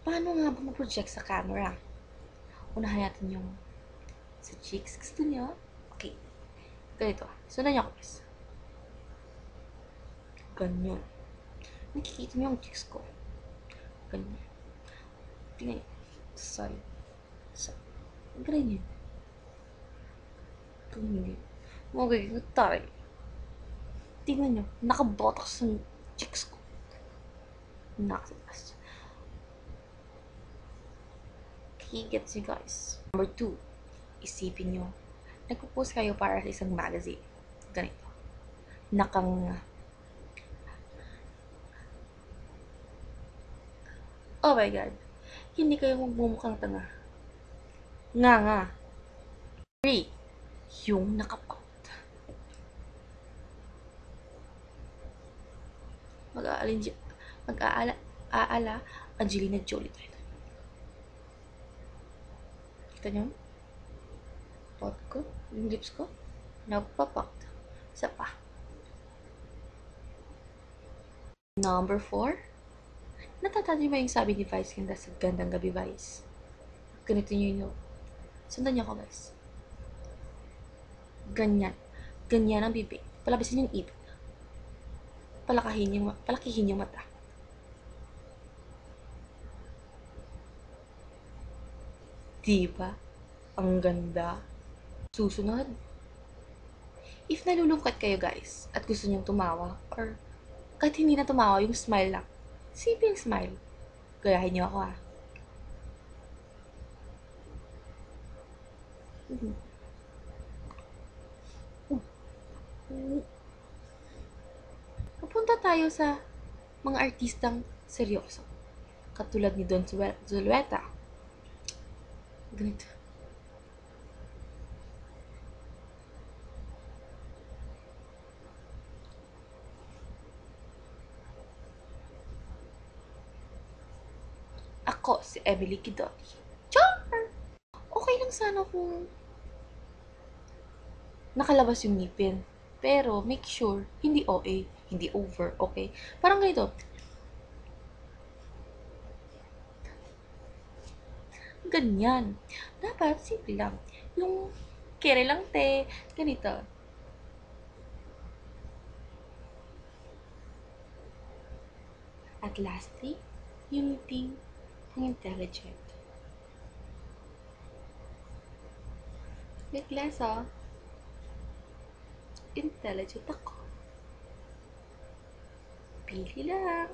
Paano nga ba mag-project sa camera? Unahin natin yung sa cheeks. Gusto niyo? Okay. Ganito. Sundan niyo ako, guys. Ganyan. Nakikita niyo yung cheeks ko. Ganyan. Tingnan niyo. Side. Side. Ganyan. Ganyan. Magiging tayo. Tingnan niyo. Nakabotox sa cheeks ko. Nakasipas. Okay, gets you guys. Number 2. Isipin niyo. Nagpo-post kayo para sa isang magazine. Ganito. Nakang oh my God. Hindi kayo magmumukhang tanga. Nga. 3. Yung nakapout. Mag-aala Angelina Jolie tayo. Kita nyo? Pot ko? Yung lips ko? Nagpapout. Isa pa. Number 4. Natatali mo yung sabi ni Vice ganda sa Gandang Gabi, Vice? Ganito nyo yun. Sundan nyo ako, guys. Ganyan. Ganyan ang bibig. Palabasin yung ibig. Palakihin yung mata. Diba? Ang ganda. Susunod. If nalulungkot kayo, guys, at gusto niyong tumawa, or kahit hindi na tumawa, yung smile lang. Simple smile. Gayahin niyo ako, ha. Pupunta tayo sa mga artistang seryoso. Katulad ni Don Zulueta. Ganito. Ako, si Emily Kidoki. Char! Okay lang sana kung nakalabas yung ngipin. Pero, make sure, hindi OA, hindi over, okay? Parang ganito. Ganyan. Dapat, simple lang. Yung, kere lang te, ganito. At lastly, yung ting intelligent. Bigla sa intelligent ako. Pili lang.